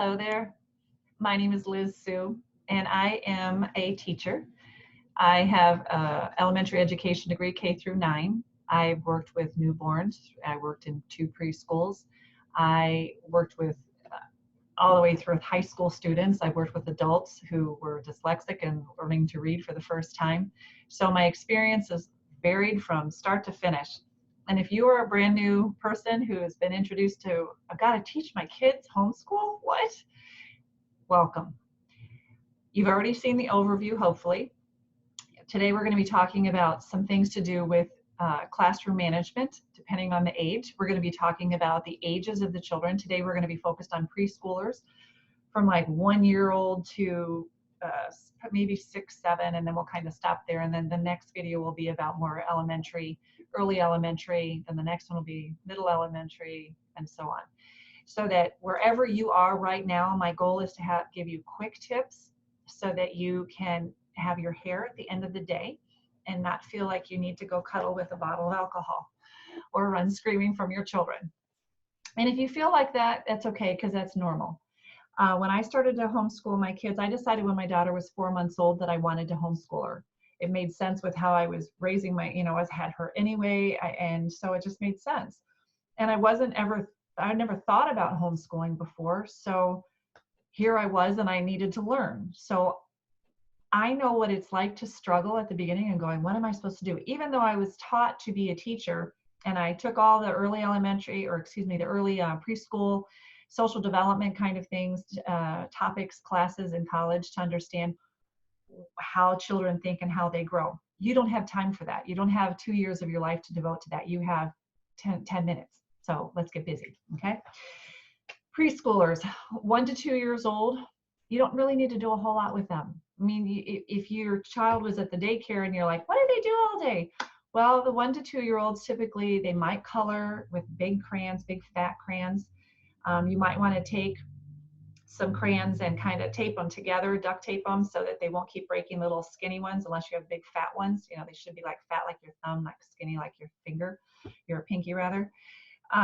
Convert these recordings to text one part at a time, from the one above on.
Hello there. My name is Liz Sue, and I am a teacher. I have an elementary education degree, K through 9. I've worked with newborns. I worked in 2 preschools. I worked with all the way through high school students. I've worked with adults who were dyslexic and learning to read for the first time. So my experience is varied from start to finish. And if you are a brand new person who has been introduced to, I've got to teach my kids homeschool, what? Welcome. You've already seen the overview, hopefully. Today we're going to be talking about some things to do with classroom management, depending on the age. We're going to be talking about the ages of the children. Today we're going to be focused on preschoolers from like 1-year-old to maybe 6, 7, and then we'll kind of stop there. And then the next video will be about more elementary, early elementary, and the next one will be middle elementary, and so on. So that wherever you are right now, my goal is to give you quick tips so that you can have your hair at the end of the day and not feel like you need to go cuddle with a bottle of alcohol or run screaming from your children. And if you feel like that, that's okay, because that's normal. When I started to homeschool my kids, I decided when my daughter was 4 months old that I wanted to homeschool her. It made sense with how I was raising my, I had her anyway, and so it just made sense. And I never thought about homeschooling before, so here I was and I needed to learn. So I know what it's like to struggle at the beginning and going, what am I supposed to do? Even though I was taught to be a teacher and I took all the early elementary, the early preschool, social development kind of things, topics, classes in college to understand how children think and how they grow. You don't have time for that. You don't have 2 years of your life to devote to that. You have 10 minutes. So let's get busy, okay? Preschoolers, 1 to 2 years old, you don't really need to do a whole lot with them. I mean, if your child was at the daycare and you're like, what do they do all day? Well, the 1 to 2 year olds, typically they might color with big crayons, big fat crayons. You might want to take some crayons and kind of tape them together, duct tape them so that they won't keep breaking little skinny ones unless you have big fat ones. They should be like fat like your thumb, like skinny like your finger, your pinky rather.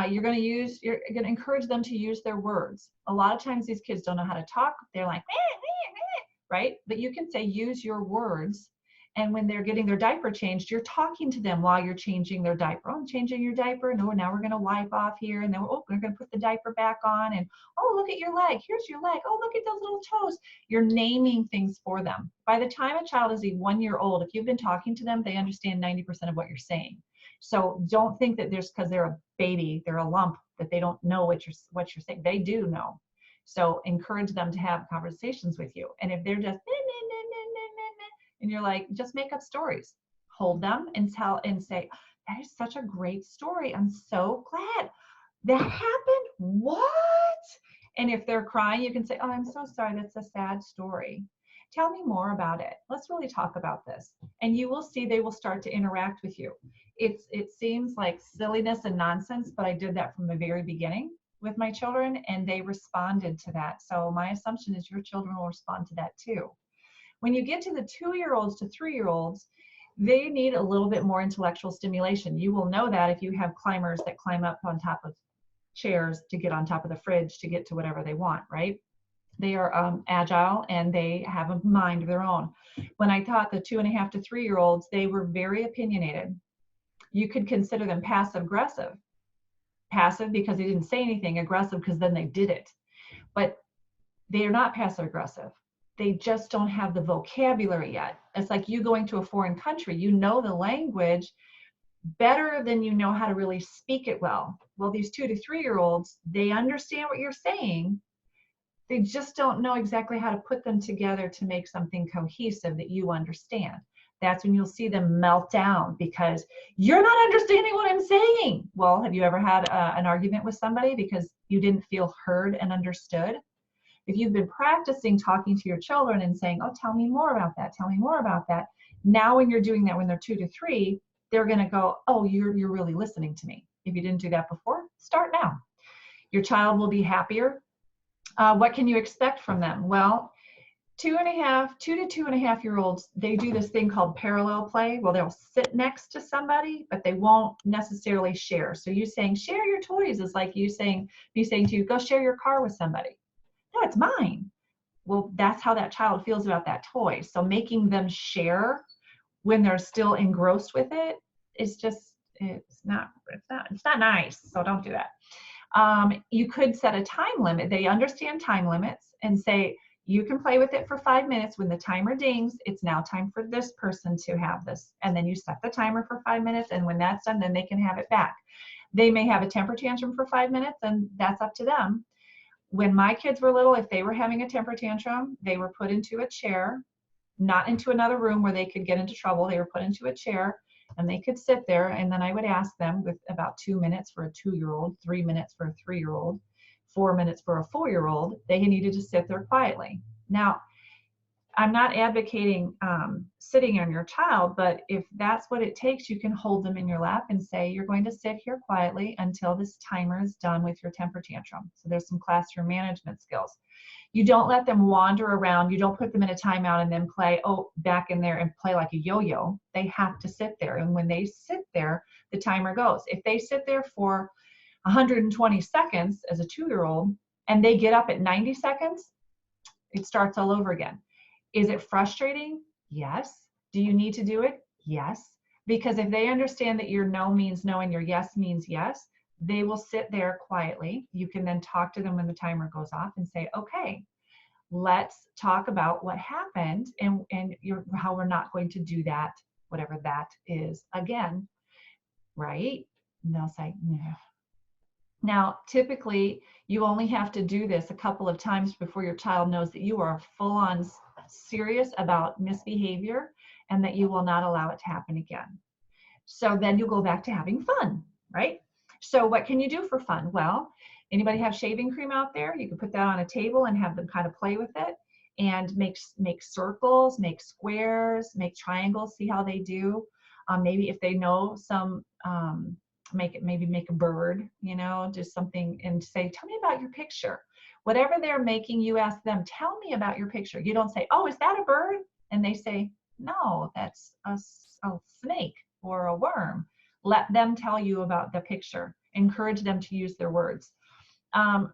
You're going to encourage them to use their words. A lot of times these kids don't know how to talk. They're like, meh, meh, meh, right? But you can say, use your words. And when they're getting their diaper changed, you're talking to them while you're changing their diaper. Oh, I'm changing your diaper. No, now we're going to wipe off here. And then, we're going to put the diaper back on. And, oh, look at your leg. Here's your leg. Oh, look at those little toes. You're naming things for them. By the time a child is 1 year old, if you've been talking to them, they understand 90% of what you're saying. So don't think that because they're a baby, they're a lump, that they don't know what you're saying. They do know. So encourage them to have conversations with you. And if they're just and you're like, just make up stories, hold them and say, that is such a great story. I'm so glad that happened. What? And if they're crying, you can say, oh, I'm so sorry. That's a sad story. Tell me more about it. Let's really talk about this. And you will see they will start to interact with you. It seems like silliness and nonsense, but I did that from the very beginning with my children, and they responded to that. So my assumption is your children will respond to that too. When you get to the 2-year-olds to 3-year-olds, they need a little bit more intellectual stimulation. You will know that if you have climbers that climb up on top of chairs to get on top of the fridge to get to whatever they want, right? They are agile and they have a mind of their own. When I taught the 2.5 to 3-year-olds, they were very opinionated. You could consider them passive-aggressive. Passive because they didn't say anything, aggressive because then they did it. But they are not passive-aggressive. They just don't have the vocabulary yet. It's like you going to a foreign country. You know the language better than you know how to really speak it well. Well, these 2 to 3-year-olds, they understand what you're saying. They just don't know exactly how to put them together to make something cohesive that you understand. That's when you'll see them melt down because you're not understanding what I'm saying. Well, have you ever had an argument with somebody because you didn't feel heard and understood? If you've been practicing talking to your children and saying, oh, tell me more about that, tell me more about that. Now when you're doing that when they're 2 to 3, they're going to go, oh, you're really listening to me. If you didn't do that before, start now. Your child will be happier. What can you expect from them? Well, 2 to 2.5 year olds, they do this thing called parallel play. Well, they'll sit next to somebody, but they won't necessarily share. So you saying, share your toys is like me saying to you, go share your car with somebody. No, it's mine. Well, that's how that child feels about that toy. So making them share when they're still engrossed with it is just, it's not nice. So don't do that. You could set a time limit. They understand time limits and say, you can play with it for 5 minutes. When the timer dings, it's now time for this person to have this. And then you set the timer for 5 minutes. And when that's done, then they can have it back. They may have a temper tantrum for 5 minutes, and that's up to them. When my kids were little, if they were having a temper tantrum, they were put into a chair, not into another room where they could get into trouble. They were put into a chair and they could sit there. And then I would ask them, with about 2 minutes for a 2-year-old, 3 minutes for a 3-year-old, 4 minutes for a 4-year-old, they needed to sit there quietly. Now, I'm not advocating sitting on your child, but if that's what it takes, you can hold them in your lap and say, you're going to sit here quietly until this timer is done with your temper tantrum. So there's some classroom management skills. You don't let them wander around. You don't put them in a timeout and then play, back in there and play like a yo-yo. They have to sit there. And when they sit there, the timer goes. If they sit there for 120 seconds as a 2-year-old and they get up at 90 seconds, it starts all over again. Is it frustrating? Yes. Do you need to do it? Yes. Because if they understand that your no means no and your yes means yes, they will sit there quietly. You can then talk to them when the timer goes off and say, okay, let's talk about what happened and how we're not going to do that, whatever that is again, right? And they'll say, no. Now, typically, you only have to do this a couple of times before your child knows that you are full on serious about misbehavior and that you will not allow it to happen again. So then you'll go back to having fun, right? So what can you do for fun? Well, anybody have shaving cream out there? You can put that on a table and have them kind of play with it and make circles, make squares, make triangles, see how they do. Maybe if they know some, make a bird, just something and say, tell me about your picture. Whatever they're making, you ask them, tell me about your picture. You don't say, oh, is that a bird? And they say, no, that's a snake or a worm. Let them tell you about the picture. Encourage them to use their words.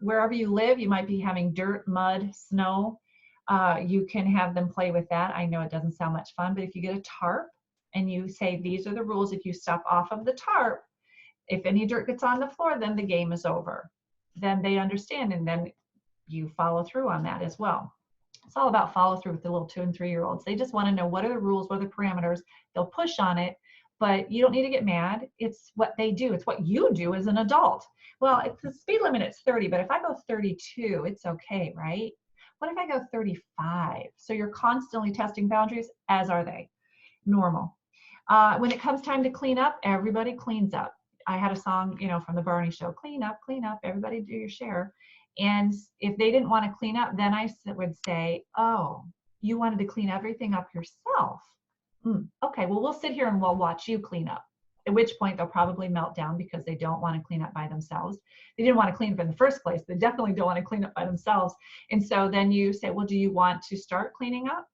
Wherever you live, you might be having dirt, mud, snow. You can have them play with that. I know it doesn't sound much fun, but if you get a tarp and you say, these are the rules. If you step off of the tarp, if any dirt gets on the floor, then the game is over. Then they understand, and then you follow through on that as well. It's all about follow through with the little 2 and 3-year-olds. They just want to know what are the rules, what are the parameters. They'll push on it, but you don't need to get mad. It's what they do. It's what you do as an adult. Well, if the speed limit is 30, but if I go 32, it's okay, right? What if I go 35? So you're constantly testing boundaries, as are they. Normal. When it comes time to clean up, everybody cleans up. I had a song, from the Barney show, clean up, everybody do your share. And if they didn't want to clean up, then I would say, oh, you wanted to clean everything up yourself. Okay, well, we'll sit here and we'll watch you clean up. At which point they'll probably melt down because they don't want to clean up by themselves. They didn't want to clean up in the first place. They definitely don't want to clean up by themselves. And so then you say, well, do you want to start cleaning up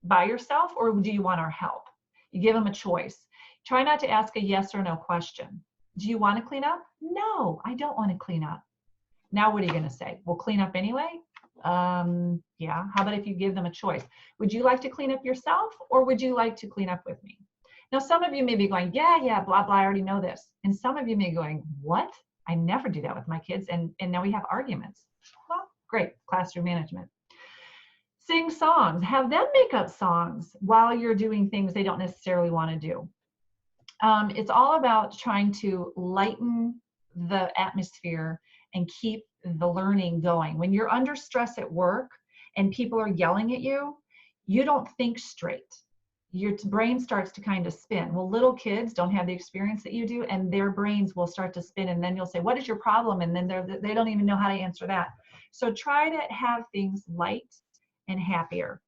by yourself, or do you want our help? You give them a choice. Try not to ask a yes or no question. Do you want to clean up? No, I don't want to clean up. Now what are you going to say? We'll clean up anyway? Yeah. How about if you give them a choice? Would you like to clean up yourself, or would you like to clean up with me? Now, some of you may be going, yeah, blah, blah, I already know this. And some of you may be going, what? I never do that with my kids. And now we have arguments. Well, great. Classroom management. Sing songs. Have them make up songs while you're doing things they don't necessarily want to do. It's all about trying to lighten the atmosphere and keep the learning going. When you're under stress at work and people are yelling at you, you don't think straight. Your brain starts to kind of spin. Well, little kids don't have the experience that you do, and their brains will start to spin, and then you'll say, what is your problem? And then they don't even know how to answer that. So try to have things light and happier.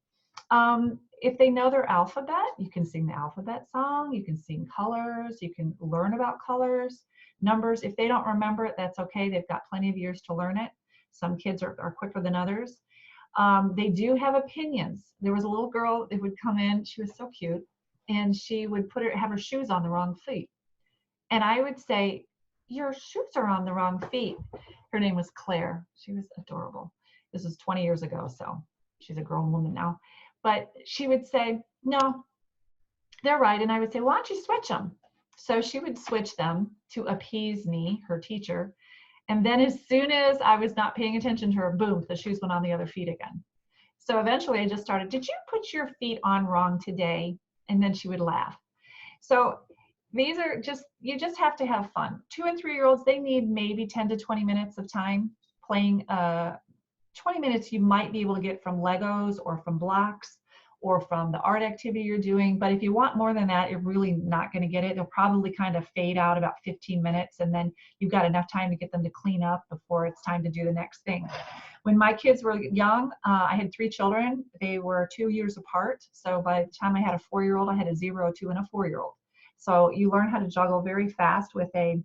If they know their alphabet, you can sing the alphabet song, you can sing colors, you can learn about colors, numbers. If they don't remember it, that's okay. They've got plenty of years to learn it. Some kids are quicker than others. They do have opinions. There was a little girl that would come in, she was so cute, and she would have her shoes on the wrong feet. And I would say, your shoes are on the wrong feet. Her name was Claire. She was adorable. This was 20 years ago, so she's a grown woman now. But she would say, no, they're right. And I would say, why don't you switch them? So she would switch them to appease me, her teacher. And then as soon as I was not paying attention to her, boom, the shoes went on the other feet again. So eventually I just started, did you put your feet on wrong today? And then she would laugh. So these are just, you just have to have fun. 2 and 3 year olds, they need maybe 10 to 20 minutes of time playing. 20 minutes you might be able to get from Legos or from blocks or from the art activity you're doing. But if you want more than that, you're really not going to get it. They'll probably kind of fade out about 15 minutes, and then you've got enough time to get them to clean up before it's time to do the next thing. When my kids were young, I had 3 children. They were 2 years apart. So by the time I had a 4-year-old, I had a 0, a 2, and a 4-year-old. So you learn how to juggle very fast with a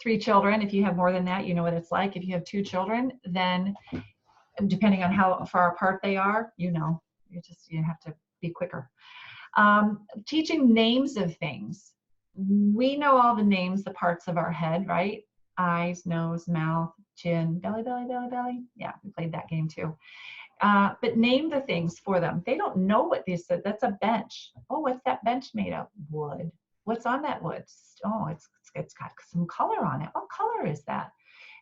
3 children. If you have more than that, you know what it's like. If you have 2 children, then depending on how far apart they are, you have to be quicker. Teaching names of things. We know all the names, the parts of our head, right? Eyes, nose, mouth, chin, belly, belly, belly, belly. Yeah, we played that game too. But name the things for them. They don't know what these said. That's a bench. Oh, what's that bench made of? Wood. What's on that wood? Oh, it's got some color on it. What color is that?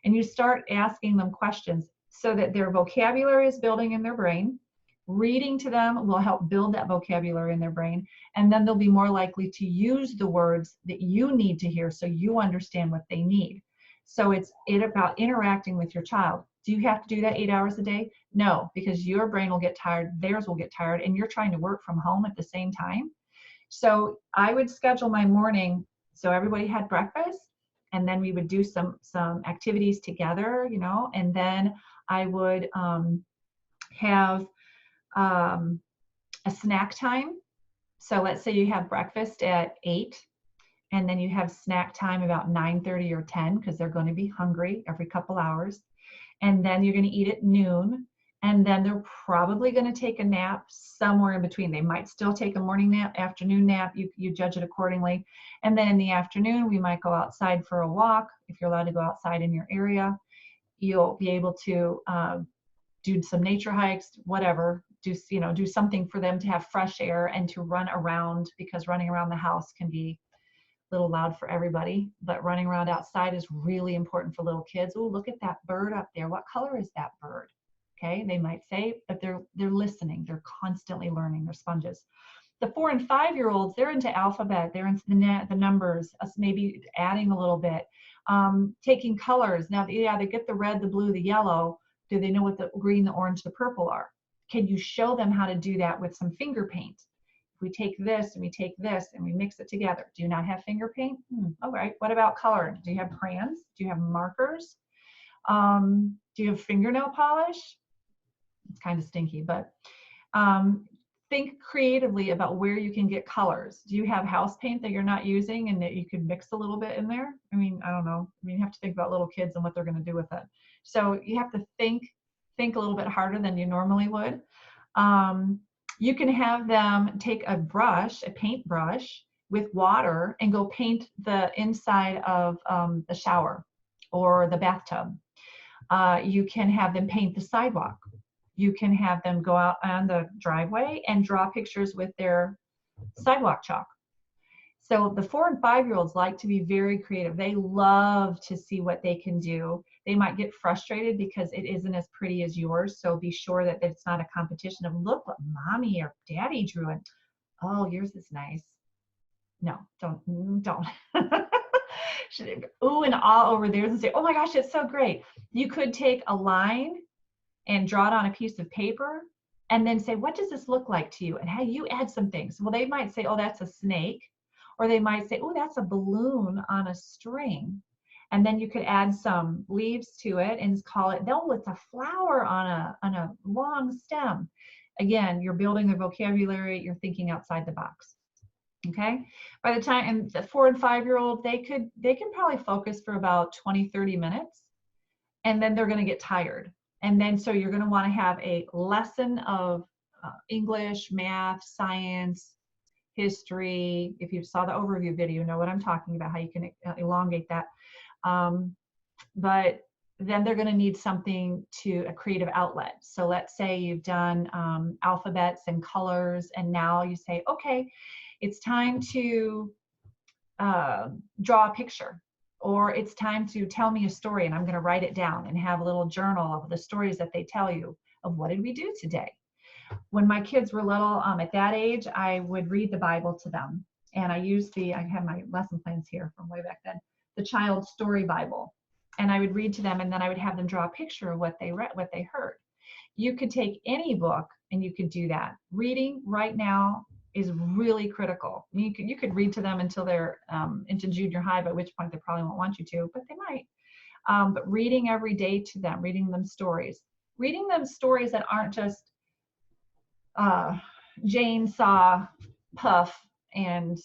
And you start asking them questions so that their vocabulary is building in their brain. Reading to them will help build that vocabulary in their brain, and then they'll be more likely to use the words that you need to hear so you understand what they need. So it's about interacting with your child. Do you have to do that 8 hours a day? No, because your brain will get tired, theirs will get tired, and you're trying to work from home at the same time. So I would schedule my morning so everybody had breakfast, and then we would do some activities together, and then I would have a snack time. So let's say you have breakfast at 8, and then you have snack time about 9:30 or 10, because they're going to be hungry every couple hours. And then you're going to eat at noon, and then they're probably going to take a nap somewhere in between. They might still take a morning nap, afternoon nap, you judge it accordingly. And then in the afternoon, we might go outside for a walk. If you're allowed to go outside in your area, you'll be able to do some nature hikes, whatever, do something for them to have fresh air and to run around, because running around the house can be a little loud for everybody, but running around outside is really important for little kids. Oh, look at that bird up there. What color is that bird? Okay, they might say, but they're listening. They're constantly learning. They're sponges. The 4 and 5 year olds, they're into alphabet. They're into the numbers, us maybe adding a little bit, taking colors. Now, yeah, they get the red, the blue, the yellow. Do they know what the green, the orange, the purple are? Can you show them how to do that with some finger paint? If we take this and we take this and we mix it together. Do you not have finger paint? All right. What about color? Do you have crayons? Do you have markers? Do you have fingernail polish? It's kind of stinky, but think creatively about where you can get colors. Do you have house paint that you're not using and that you could mix a little bit in there? I mean, I don't know. I mean, you have to think about little kids and what they're going to do with it. So you have to think a little bit harder than you normally would. You can have them take a brush, a paint brush with water, and go paint the inside of the shower or the bathtub. You can have them paint the sidewalk. You can have them go out on the driveway and draw pictures with their sidewalk chalk. So the 4 and 5 year olds like to be very creative. They love to see what they can do. They might get frustrated because it isn't as pretty as yours. So be sure that it's not a competition of, look what mommy or daddy drew, and oh, yours is nice. No, don't. Ooh and all over theirs and say, oh my gosh, it's so great. You could take a line and draw it on a piece of paper and then say, what does this look like to you? And how you add some things. Well, they might say, oh, that's a snake. Or they might say, oh, that's a balloon on a string. And then you could add some leaves to it and call it, no, it's a flower on a long stem. Again, you're building their vocabulary, you're thinking outside the box. Okay. By the time, and the 4 and 5 year old, they can probably focus for about 20, 30 minutes, and then they're going to get tired. And then, so you're going to want to have a lesson of English, math, science, history. If you saw the overview video, you know what I'm talking about, how you can elongate that. But then they're going to need something to a creative outlet. So let's say you've done alphabets and colors, and now you say, okay, it's time to draw a picture, or it's time to tell me a story, and I'm going to write it down and have a little journal of the stories that they tell you of what did we do today. When my kids were little, at that age, I would read the Bible to them, and I have my lesson plans here from way back then, the Child Story Bible, and I would read to them, and then I would have them draw a picture of what they read, what they heard. You could take any book and you could do that. Reading right now is really critical. You could read to them until they're into junior high, by which point they probably won't want you to, but they might. But reading every day to them, reading them stories that aren't just Jane saw Puff and,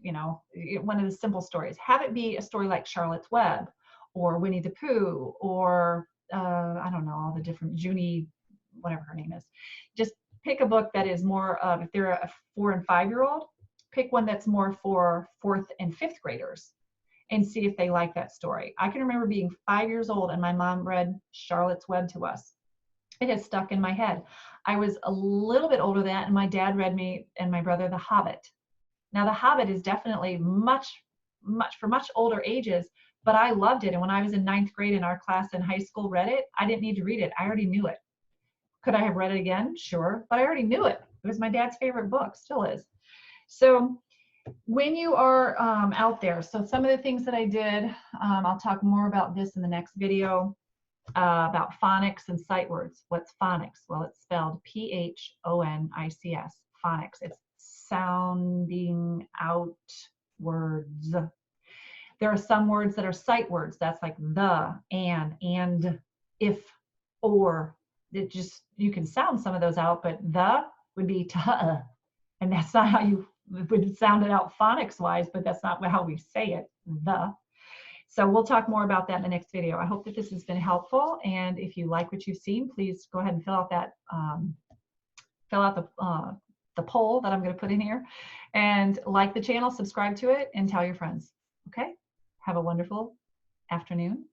you know, one of the simple stories. Have it be a story like Charlotte's Web or Winnie the Pooh, or I don't know, all the different Junie, whatever her name is. Just pick a book that is more of, if they're a 4 and 5-year-old, pick one that's more for 4th and 5th graders and see if they like that story. I can remember being 5 years old and my mom read Charlotte's Web to us. It has stuck in my head. I was a little bit older than that, and my dad read me and my brother The Hobbit. Now, The Hobbit is definitely for much older ages, but I loved it. And when I was in 9th grade and our class in high school read it, I didn't need to read it. I already knew it. Could I have read it again? Sure, but I already knew it. It was my dad's favorite book, still is. So when you are out there, so some of the things that I did, I'll talk more about this in the next video, about phonics and sight words. What's phonics? Well, it's spelled Phonics. Phonics. It's sounding out words. There are some words that are sight words. That's like the, and, if, or. It just, you can sound some of those out, but the would be ta, and that's not how you would sound it out phonics wise, but that's not how we say it, the. So we'll talk more about that in the next video. I hope that this has been helpful, and if you like what you've seen, please go ahead and fill out that the poll that I'm going to put in here, and like the channel, subscribe to it, and tell your friends. Okay, have a wonderful afternoon